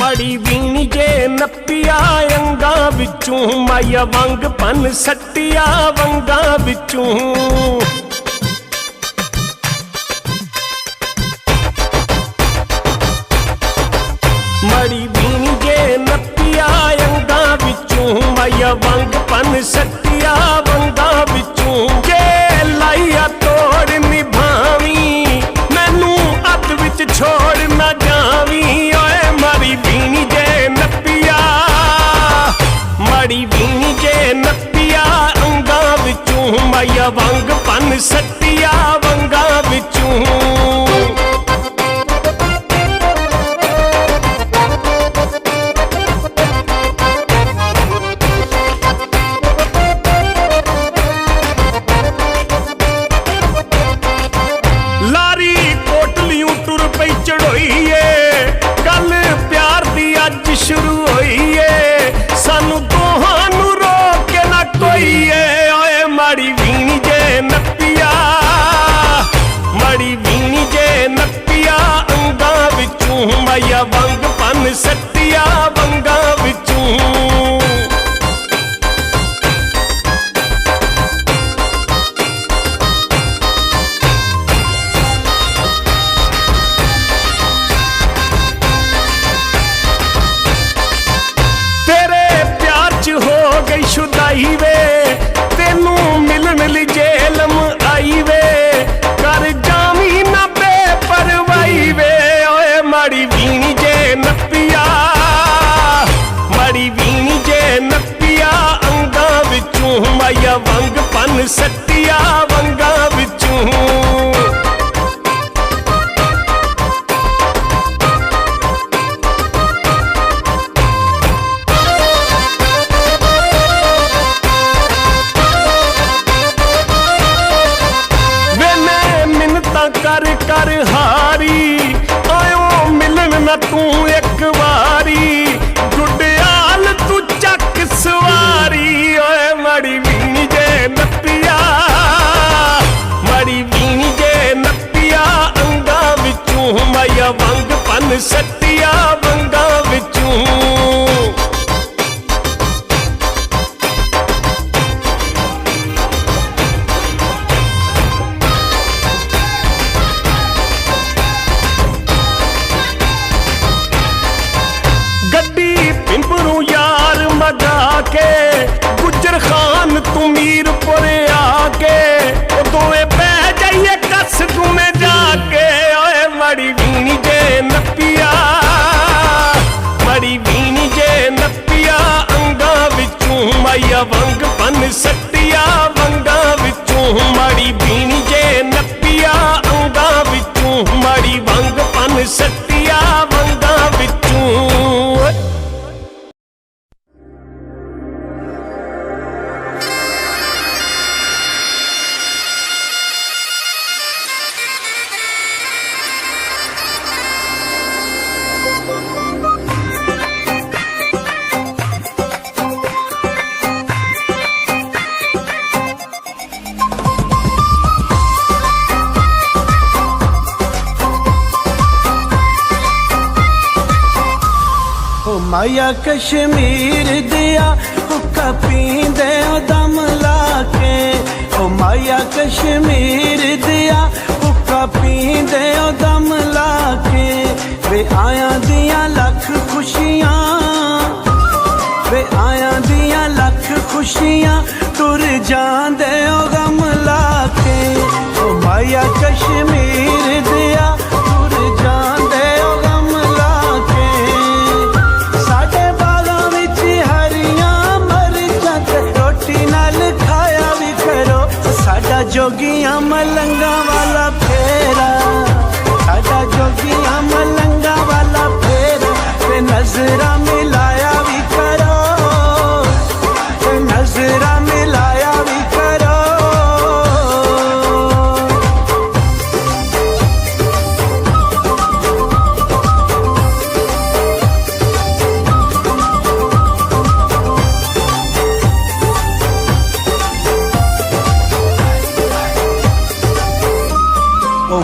ਮੜੀ ਵੀਣੀ ਜੇ ਨੱਪਿਆ ਅੰਗਾਂ ਵਿੱਚੋਂ, ਮਾਇਆ ਵੰਗ ਪੰਨ ਸੱਟਿਆ ਵੰਗਾਂ ਵਿੱਚੋਂ। ਮੜੀ ਵੀਣੀ ਜੇ ਨੱਪਿਆ ਅੰਗਾਂ ਵਿੱਚੋਂ, ਮਾਇਆ ਵੰਗ ਪੰਨ ਸੱਟਿਆ ਵੰਗਾਂ ਵਿੱਚੋਂ। ਜੇ ਲਾਈਆ ਤੋੜ ਨਿਭਾਵੀਂ, ਮੈਨੂੰ ਅੱਧ ਵਿੱਚ ਛੋੜ ਨਾ ਜਾਵੀਂ। ਓਏ ਮੜੀ ਵੀਣੀ ਜੇ ਨੱਪਿਆ, ਮੜੀ ਵੀਣੀ ਜੇ ਨੱਪਿਆ ਅੰਗਾਂ ਵਿੱਚੋਂ, ਮਾਇਆ ਵੰਗ ਪੰਨ ਸੱਟਿਆ ਵੰਗਾਂ ਵਿੱਚੋਂ। ਸ਼ੁਰੂ ਹੋਈ ਏ ਸਾਨੂੰ ਦੋਹਾਂ ਨੂੰ ਰੋਕ ਕੇ ਨਾ ਕੋਈ ਏ। ਓਏ ਮਾੜੀ ਵੀਣੀ ਜੇ ਨੱਪਿਆ, ਮਾੜੀ ਵੀਣੀ ਜੇ ਨੱਪਿਆ ਅੰਗਾਂ ਵਿੱਚੋਂ, ਮਾਇਆ ਵੰਗ ਪੰਨ ਸੱਟਿਆ ਵੰਗਾਂ ਵਿੱਚੋਂ। ਸ਼ੁਦਾਈ ਵੇ ਤੈਨੂੰ ਮਿਲਣ ਲਈ ਜੇਲਮ ਆਈ ਵੇ, ਕਰ ਜਾਵੀਂ ਨਾ ਬੇਪਰਵਾਹੀ ਵੇ। ਓਏ ਮਾੜੀ ਵੀਣੀ ਜੇ ਨੱਪਿਆ, ਮਾੜੀ ਵੀਣੀ ਜੇ ਨੱਪਿਆ ਅੰਗਾਂ ਵਿੱਚੋਂ, ਮਾਇਆ ਵੰਗ ਪੰਨ ਸੱਟਿਆ ਵੰਗਾਂ ਵਿੱਚੋਂ। ਕਰ ਕਰ ਹਾਰੀ ਆਇਓ ਮਿਲਣ ਨਾ ਤੂੰ ਇੱਕ ਵਾਰੀ, ਗੁੱਡਿਆਲ ਤੂੰ ਚੱਕ ਸਵਾਰੀ। ਓਏ ਮਾੜੀ ਵੀਣੀ ਜੇ ਨੱਪਿਆ, ਮਾੜੀ ਵੀਣੀ ਜੇ ਨੱਪਿਆ ਅੰਗਾਂ ਵਿੱਚੋਂ, ਮਾਇਆ ਵੰਗ ਪੰਨ ਸੱਟਿਆ ਵੰਗਾਂ ਵਿੱਚੋਂ। ਮਗਾ ਕੇ ਗੁੱਜਰ ਖਾਨ ਤੂੰ ਮੀਰਪੁਰ ਆ ਕੇ, ਉਹ ਦੋਵੇਂ ਬਹਿ ਜਾਈਏ ਕੱਸ ਗੁਮੇ ਜਾ ਕੇ। ਓਏ ਮਾੜੀ ਵੀਣੀ ਜੇ ਨੱਪਿਆ, ਮਾੜੀ ਵੀਣੀ ਜੇ ਨੱਪਿਆ ਅੰਗਾਂ ਵਿੱਚੋਂ, ਮਾਇਆ ਵੰਗ ਪੰਨ ਸੱਟਿਆ ਵੰਗਾਂ ਵਿੱਚੋਂ। ਮਾੜੀ ਵੀਣੀ ਜੇ ਨੱਪਿਆ ਅੰਗਾਂ ਵਿੱਚੋਂ, ਮਾੜੀ ਵੰਗ ਪੰਨ ਸੱਟਿਆ ਵੰਗਾਂ ਵਿੱਚੋਂ। ਮਾਇਆ ਕਸ਼ਮੀਰ ਦਿਆ ਹੁੱਕਾ ਪੀਂਦੇ ਓ ਦਮ ਲਾ ਕੇ, ਓ ਮਾਇਆ ਕਸ਼ਮੀਰ ਦਿਆ ਹੁੱਕਾ ਪੀਂਦੇ ਓ ਦਮ ਲਾ ਕੇ। ਵੇ ਆਇਆਂ ਦੀਆਂ ਲੱਖ ਖੁਸ਼ੀਆਂ, ਵੇ ਆਇਆਂ ਦੀਆਂ ਲੱਖ ਖੁਸ਼ੀਆਂ, ਤੁਰ ਜਾਂਦੇ ਓ ਗਮ ਲਾ ਕੇ। ਓ ਮਾਇਆ ਕਸ਼ਮੀਰ ਦਿਆ ਤੁਰ ਜਾਂਦੇ ਓ ਗਮ ਲਾ ਕੇ। ਸਾਡੇ ਬਾਗਾਂ ਵਿੱਚ ਹਰੀਆਂ ਮਰਚਾਂ ਤੇ ਰੋਟੀ ਨਾਲ ਖਾਇਆ ਵੀ ਕਰੋ, ਸਾਡਾ ਜੋਗੀਆਂ ਮਲੰਗਾਂ ਵਾਲਾ ਫੇਰਾ, ਸਾਡਾ ਜੋਗੀਆਂ ਮਲੰਗਾਂ ਵਾਲਾ ਫੇਰਾ। ਤੇ ਨਜ਼ਰਾਂ ਮਿਲਾਇਆ ਵੀ ਕਰੋ, ਤੇ ਨਜ਼ਰਾਂ ਮਿਲਾਇਆ ਵੀ ਕਰੋ।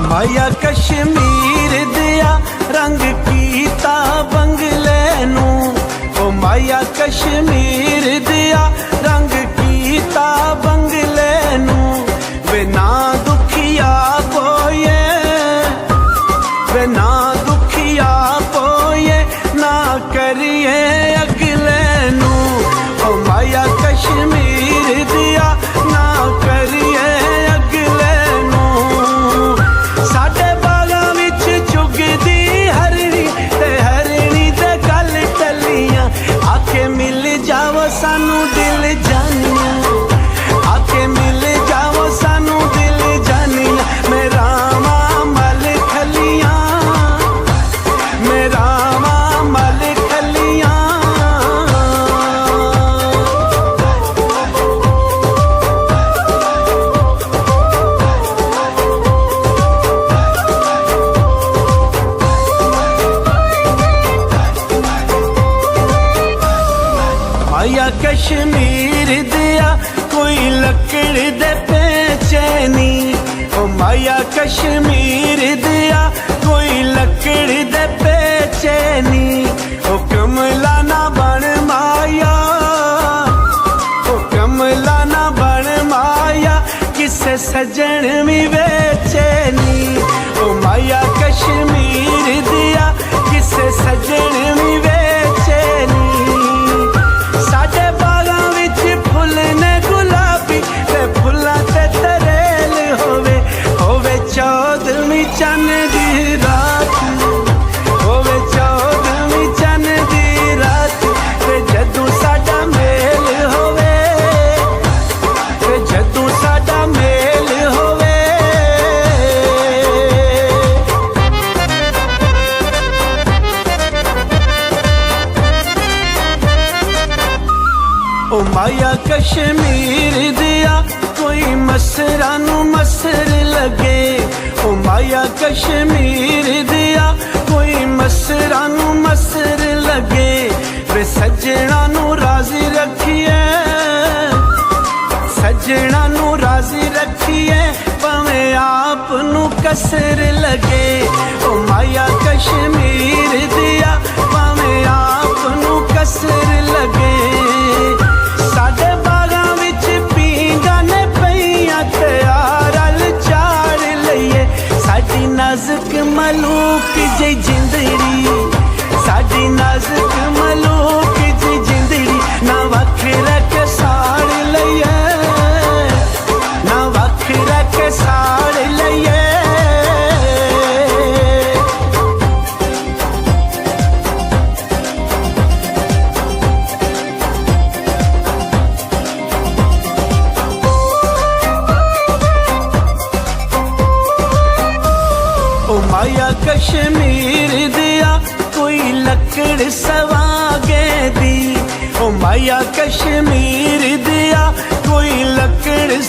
ਮਾਇਆ ਕਸ਼ਮੀਰ ਦਿਆ ਰੰਗ ਕੀਤਾ ਬੰਗਲੇ नू ओ माया कश्मीर दिया रंग कीता बंगले नू वे ना दुखिया पोए वे ना दुखिया पोए ना करिए अगले नू ओ माया कश्मीर दिया ना करिए अगले नू साडे बागां विच चुगदी हरणी ते हरणी दे गल टलियां आके मिल जाओ सानू दिल जानियां आके मिल जाओ सानू दिल जानियां मेरा मल खलियां मेरा मल खलियां माया कश्मीर दिया कोई लकड़ दे पेचे नी ओ माया कश्मीर दिया कोई लकड़ दे पेचे नी ओ कमला ना बन माया ओ कमला ना बन माया किसे सजन भी बेचे नी ओ माया कश्मीर दिया किसे सजन भी बेचे नी साडे बागां विच फुल ने गुलाबी ते फुल्लां ते तरेल होवे चौदहवीं चन्न दी रात होवे चौदहवीं चन्न दी रात ते जदों साडा मेल होवे ते जदों साडा मेल होवे ओ माया कश्मीर दिया कोई मसरा नू मसर लगे ओ माया कश्मीर दिया कोई मसरा नू मसर लगे वे सजना नू राजी रखिए सजना नू राजी रखिए भावें आप नू कसर लगे ओ माया कश्मीर दिया भावें आप नू कसर लगे साडे बागां विच पींगा ने पईयां त्यारल चाड़ लईए साडी नाजुक मलूक जी जिंदड़ी साडी नाजुक मलूक जी जिंदड़ी ना वखरा के साड़ लईए ना वखरा के साड़ लईए ओ माया कश्मीर दिया कोई लकड़ सवागे दी ओ माया कश्मीर दिया कोई लकड़